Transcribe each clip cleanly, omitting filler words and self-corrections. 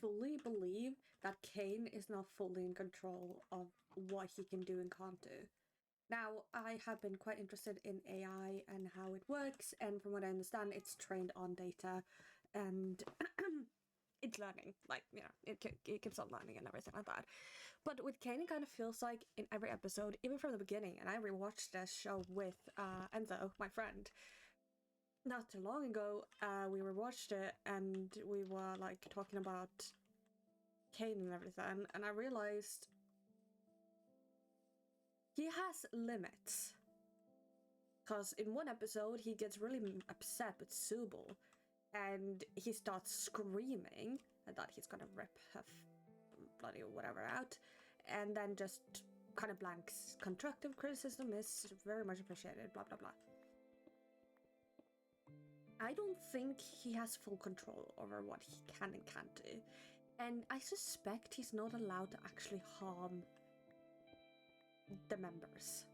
fully believe that Caine is not fully in control of what he can do and can't do. Now, I have been quite interested in AI and how it works, and from what I understand, it's trained on data, and it's learning, like, you know, it keeps on learning and everything like that. But with Caine, it kind of feels like in every episode, even from the beginning, and I rewatched this show with Enzo, my friend, not too long ago. We rewatched it, and we were, like, talking about Caine and everything, and I realized he has limits. Because in one episode, he gets really upset with Subal, and he starts screaming and that he's gonna rip her bloody whatever out, and then just kind of blanks. Constructive criticism is very much appreciated, blah blah blah. I don't think he has full control over what he can and can't do, and I suspect he's not allowed to actually harm the members.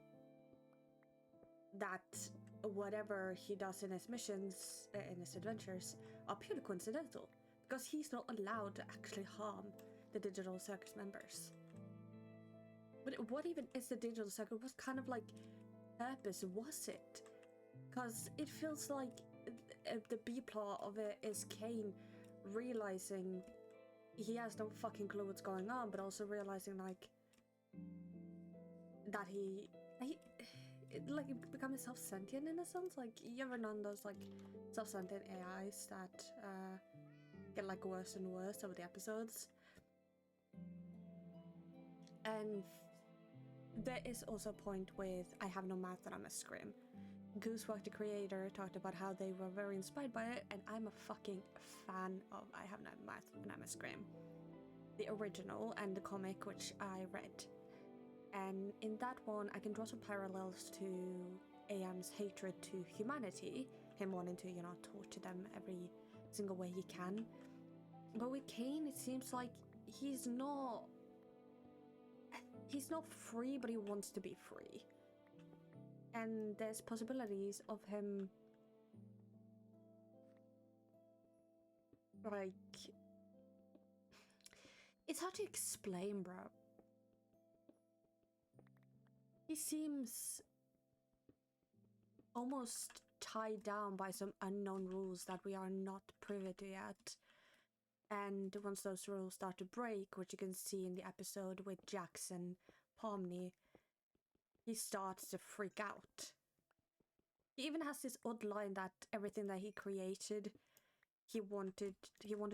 That whatever he does in his missions, in his adventures, are purely coincidental, because he's not allowed to actually harm the digital circus members. But what even is the digital circus? What kind of, like, purpose was it? Because it feels like the B-plot of it is Caine realizing he has no fucking clue what's going on, but also realizing, like, that he like becoming self-sentient in a sense. Like, you ever known those, like, self-sentient AIs that get, like, worse and worse over the episodes? And there is also a point with I have no math and I'm a scream. Goosework, the creator, talked about how they were very inspired by it, and I'm a fucking fan of I have no math and I'm a scream, the original and the comic, which I read. And in that one, I can draw some parallels to AM's hatred to humanity, him wanting to, you know, torture them every single way he can. But with Caine, it seems like he's not free, but he wants to be free. And there's possibilities of him, like, it's hard to explain, bro. He seems almost tied down by some unknown rules that we are not privy to yet. And once those rules start to break, which you can see in the episode with Jackson Pomney, he starts to freak out. He even has this odd line that everything that he created, he wanted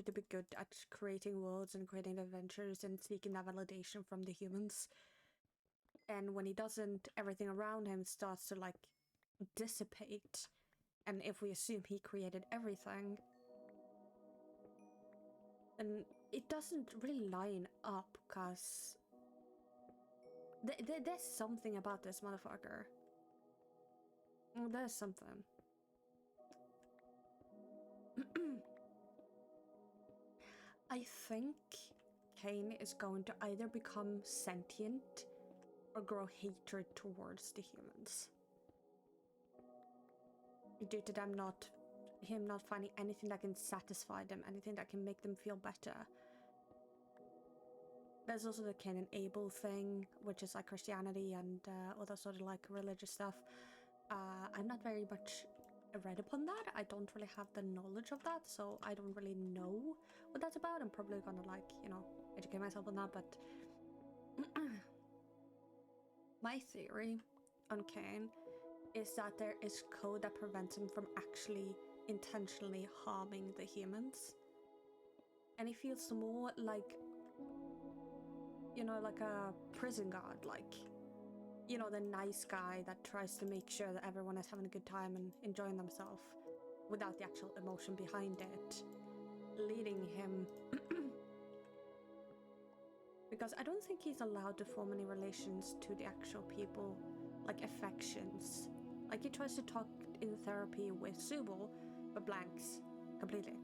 to be good at creating worlds and creating adventures and seeking that validation from the humans. And when he doesn't, everything around him starts to, like, dissipate. And if we assume he created everything, then it doesn't really line up, because there's something about this motherfucker. There's something. I think Caine is going to either become sentient or grow hatred towards the humans, due to him not finding anything that can satisfy them, anything that can make them feel better. There's also the Cain and Abel thing, which is like Christianity and other sort of like religious stuff. I'm not very much read upon that. I don't really have the knowledge of that, so I don't really know what that's about. I'm probably gonna, like, you know, educate myself on that, but my theory on Caine is that there is code that prevents him from actually intentionally harming the humans. And he feels more like, you know, like a prison guard, like, you know, the nice guy that tries to make sure that everyone is having a good time and enjoying themselves without the actual emotion behind it, leading him. Because I don't think he's allowed to form any relations to the actual people, like affections. Like, he tries to talk in therapy with Subal, but blanks completely.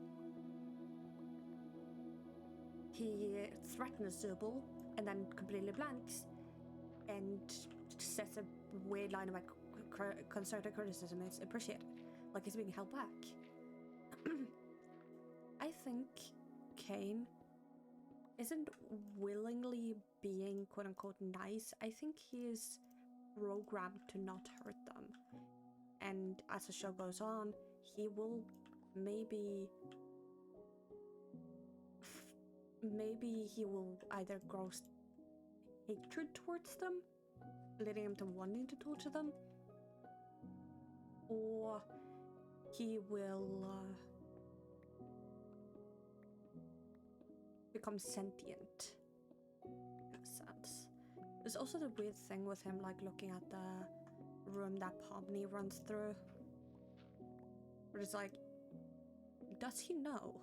He threatens Subal and then completely blanks, and says a weird line about constructive criticism is appreciated, like he's being held back. I think Caine isn't willingly being quote-unquote nice. I think he is programmed to not hurt them. And as the show goes on, he will maybe he will either grow hatred towards them, leading him to wanting to torture them, or he will become sentient in a sense. There's also the weird thing with him, like looking at the room that Pomni runs through, where it's like, does he know?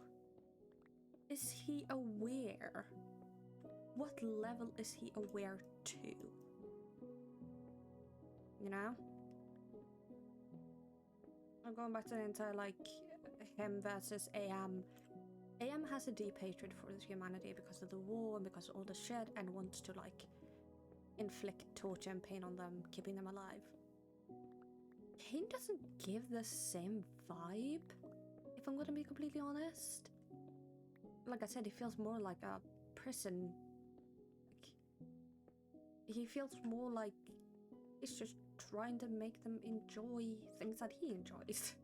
Is he aware? What level is he aware to? You know? I'm going back to the entire, like, him versus AM. AM has a deep hatred for humanity because of the war and because of all the shit, and wants to, like, inflict torture and pain on them, keeping them alive. Caine doesn't give the same vibe, if I'm gonna be completely honest. Like I said, he feels more like a prison. Like, he feels more like he's just trying to make them enjoy things that he enjoys.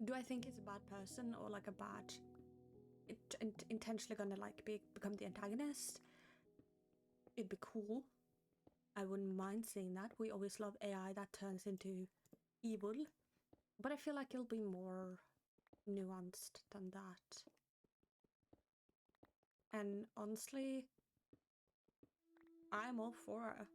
Do I think he's a bad person or like a bad, intentionally gonna like become the antagonist? It'd be cool. I wouldn't mind seeing that. We always love AI that turns into evil, but I feel like it'll be more nuanced than that. And honestly, I'm all for it.